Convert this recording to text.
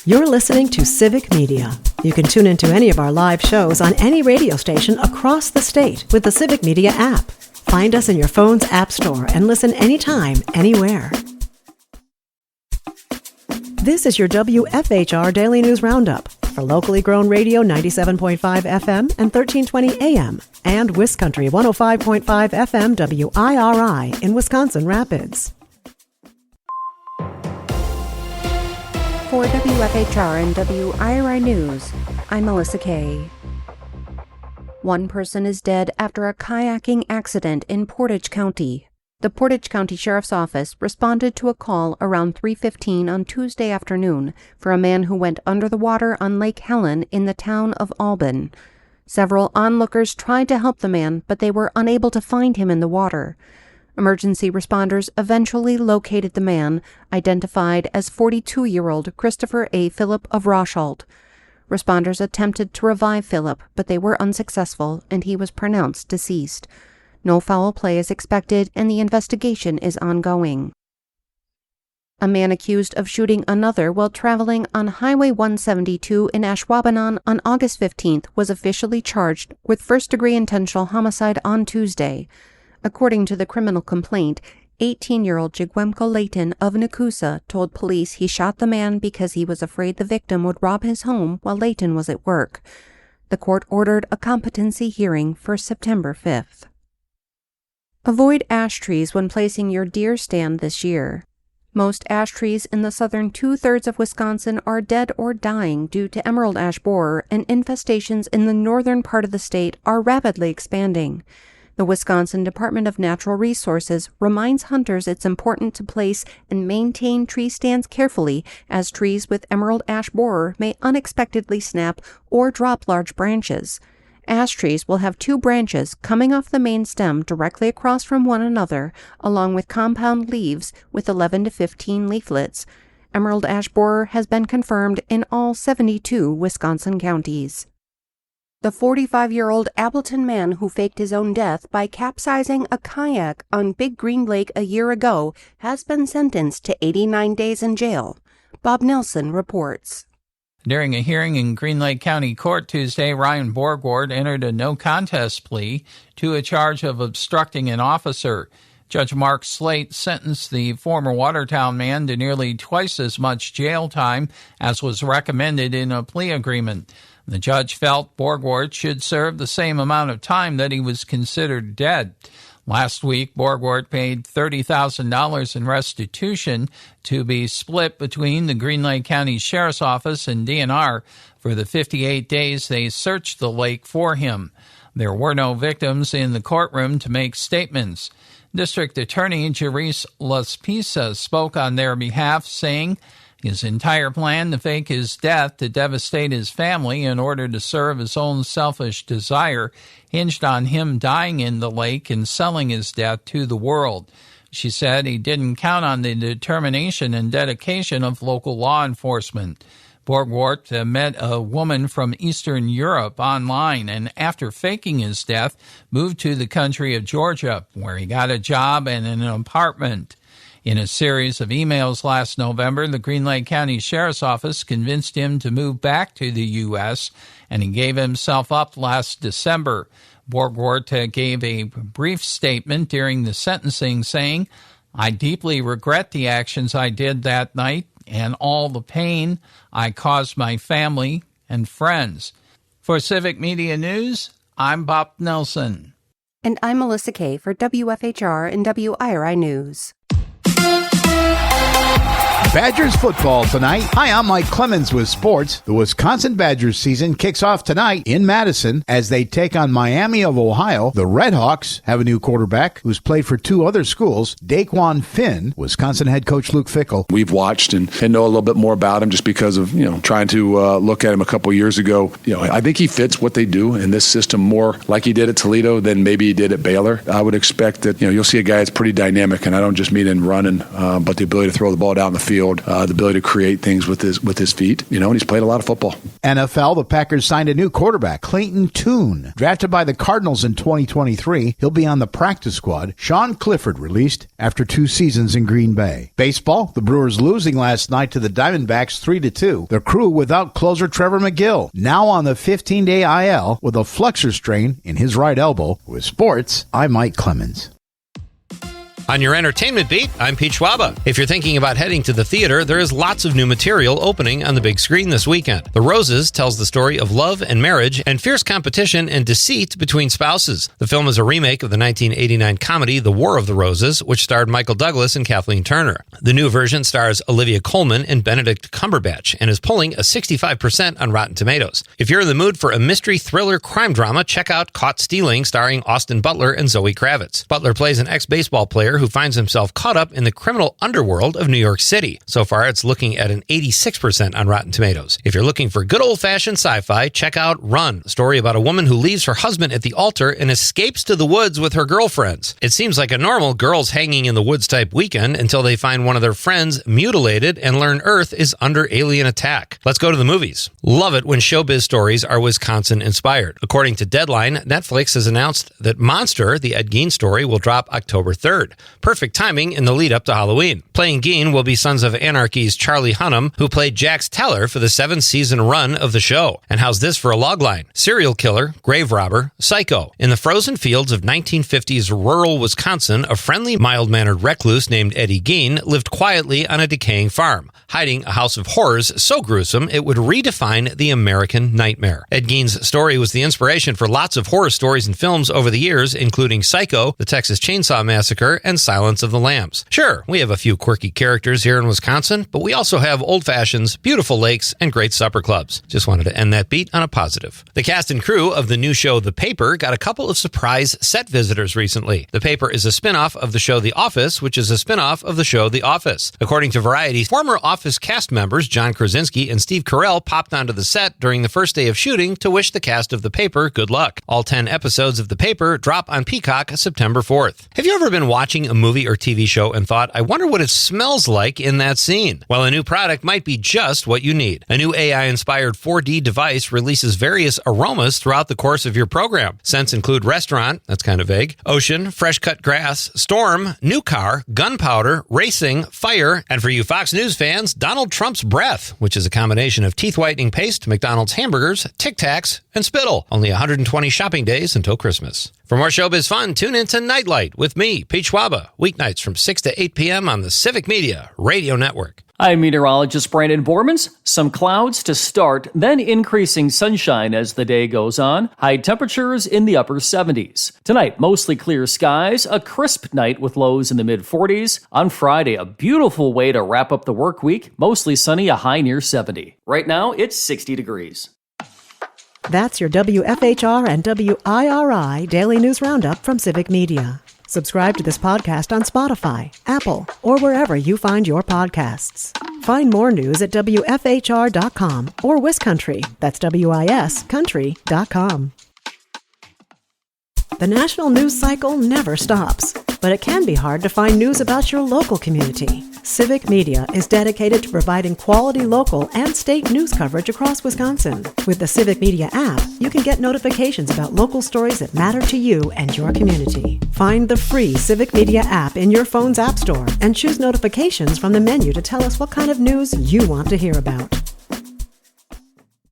You're listening to Civic Media. You can tune into any of our live shows on any radio station across the state with the Civic Media app. Find us in your phone's app store and listen anytime, anywhere. This is your WFHR Daily News Roundup for locally grown radio 97.5 FM and 1320 AM and WisCountry 105.5 FM WIRI in Wisconsin Rapids. For WFHR and WIRI News, I'm Melissa Kay. One person is dead after a kayaking accident in Portage County. The Portage County Sheriff's Office responded to a call around 3:15 on Tuesday afternoon for a man who went under the water on Lake Helen in the town of Albin. Several onlookers tried to help the man, but they were unable to find him in the water. Emergency responders eventually located the man, identified as 42-year-old Christopher A. Phillip of Rochalt. Responders attempted to revive Phillip, but they were unsuccessful, and he was pronounced deceased. No foul play is expected, and the investigation is ongoing. A man accused of shooting another while traveling on Highway 172 in Ashwaubenon on August 15th was officially charged with first-degree intentional homicide on Tuesday. According to the criminal complaint, 18-year-old Jigwemko Layton of Nakusa told police he shot the man because he was afraid the victim would rob his home while Layton was at work. The court ordered a competency hearing for September 5th. Avoid ash trees when placing your deer stand this year. Most ash trees in the southern two-thirds of Wisconsin are dead or dying due to emerald ash borer, and infestations in the northern part of the state are rapidly expanding. The Wisconsin Department of Natural Resources reminds hunters it's important to place and maintain tree stands carefully, as trees with emerald ash borer may unexpectedly snap or drop large branches. Ash trees will have two branches coming off the main stem directly across from one another, along with compound leaves with 11 to 15 leaflets. Emerald ash borer has been confirmed in all 72 Wisconsin counties. The 45-year-old Appleton man who faked his own death by capsizing a kayak on Big Green Lake a year ago has been sentenced to 89 days in jail. Bob Nelson reports. During a hearing in Green Lake County Court Tuesday, Ryan Borgward entered a no-contest plea to a charge of obstructing an officer. Judge Mark Slate sentenced the former Watertown man to nearly twice as much jail time as was recommended in a plea agreement. The judge felt Borgward should serve the same amount of time that he was considered dead. Last week, Borgward paid $30,000 in restitution to be split between the Green Lake County Sheriff's Office and DNR for the 58 days they searched the lake for him. There were no victims in the courtroom to make statements. District Attorney Jerice Laspisa spoke on their behalf, saying his entire plan to fake his death to devastate his family in order to serve his own selfish desire hinged on him dying in the lake and selling his death to the world. She said he didn't count on the determination and dedication of local law enforcement. Borgward met a woman from Eastern Europe online and after faking his death moved to the country of Georgia, where he got a job and an apartment. In a series of emails last November, the Green Lake County Sheriff's Office convinced him to move back to the U.S., and he gave himself up last December. Borgward gave a brief statement during the sentencing saying, "I deeply regret the actions I did that night and all the pain I caused my family and friends." For Civic Media News, I'm Bob Nelson. And I'm Melissa Kay for WFHR and WIRI News. Badgers football tonight. Hi, I'm Mike Clemens with sports. The Wisconsin Badgers season kicks off tonight in Madison as they take on Miami of Ohio. The Redhawks have a new quarterback who's played for two other schools, Daquan Finn, Wisconsin head coach Luke Fickell. We've watched and know a little bit more about him just because of, trying to look at him a couple years ago. I think he fits what they do in this system more like he did at Toledo than maybe he did at Baylor. I would expect that, you'll see a guy that's pretty dynamic, and I don't just mean in running, but the ability to throw the ball down the field. field, the ability to create things with his feet, and he's played a lot of football. NFL, the Packers signed a new quarterback, Clayton Tune. Drafted by the Cardinals in 2023, he'll be on the practice squad. Sean Clifford released after 2 seasons in Green Bay. Baseball, the Brewers losing last night to the Diamondbacks 3-2. The Crew without closer Trevor McGill, now on the 15-day IL with a flexor strain in his right elbow. With sports, I'm Mike Clemens. On your entertainment beat, I'm Pete Schwaba. If you're thinking about heading to the theater, there is lots of new material opening on the big screen this weekend. The Roses tells the story of love and marriage and fierce competition and deceit between spouses. The film is a remake of the 1989 comedy The War of the Roses, which starred Michael Douglas and Kathleen Turner. The new version stars Olivia Colman and Benedict Cumberbatch and is pulling a 65% on Rotten Tomatoes. If you're in the mood for a mystery thriller crime drama, check out Caught Stealing, starring Austin Butler and Zoe Kravitz. Butler plays an ex-baseball player who finds himself caught up in the criminal underworld of New York City. So far, it's looking at an 86% on Rotten Tomatoes. If you're looking for good old-fashioned sci-fi, check out Run, a story about a woman who leaves her husband at the altar and escapes to the woods with her girlfriends. It seems like a normal girls hanging in the woods type weekend until they find one of their friends mutilated and learn Earth is under alien attack. Let's go to the movies. Love it when showbiz stories are Wisconsin-inspired. According to Deadline, Netflix has announced that Monster, the Ed Gein story, will drop October 3rd. Perfect timing in the lead up to Halloween. Playing Gein will be Sons of Anarchy's Charlie Hunnam, who played Jax Teller for the 7-season run of the show. And how's this for a logline? Serial killer, grave robber, psycho. In the frozen fields of 1950s rural Wisconsin, a friendly, mild-mannered recluse named Eddie Gein lived quietly on a decaying farm, hiding a house of horrors so gruesome it would redefine the American nightmare. Ed Gein's story was the inspiration for lots of horror stories and films over the years, including Psycho, The Texas Chainsaw Massacre, and Silence of the Lambs. Sure, we have a few quirky characters here in Wisconsin, but we also have old fashions, beautiful lakes, and great supper clubs. Just wanted to end that beat on a positive. The cast and crew of the new show The Paper got a couple of surprise set visitors recently. The Paper is a spin-off of the show The Office, which is a spin-off of the show The Office. According to Variety, former Office cast members John Krasinski and Steve Carell popped onto the set during the first day of shooting to wish the cast of The Paper good luck. All 10 episodes of The Paper drop on Peacock September 4th. Have you ever been watching a movie or TV show and thought, I wonder what it smells like in that scene? Well, a new product might be just what you need. A new AI-inspired 4D device releases various aromas throughout the course of your program. Scents include restaurant, that's kind of vague, ocean, fresh-cut grass, storm, new car, gunpowder, racing, fire, and for you Fox News fans, Donald Trump's breath, which is a combination of teeth-whitening paste, McDonald's hamburgers, Tic Tacs, and spittle. Only 120 shopping days until Christmas. For more showbiz fun, tune in to Nightlight with me, Pete Schwaba, weeknights from 6 to 8 p.m. on the Civic Media Radio Network. I'm meteorologist Brandon Bormans. Some clouds to start, then increasing sunshine as the day goes on. High temperatures in the upper 70s. Tonight, mostly clear skies, a crisp night with lows in the mid-40s. On Friday, a beautiful way to wrap up the work week. Mostly sunny, a high near 70. Right now, it's 60 degrees. That's your WFHR and WIRI Daily News Roundup from Civic Media. Subscribe to this podcast on Spotify, Apple, or wherever you find your podcasts. Find more news at WFHR.com or WisCountry, that's WIS Country.com. The national news cycle never stops, but it can be hard to find news about your local community. Civic Media is dedicated to providing quality local and state news coverage across Wisconsin. With the Civic Media app, you can get notifications about local stories that matter to you and your community. Find the free Civic Media app in your phone's app store and choose notifications from the menu to tell us what kind of news you want to hear about.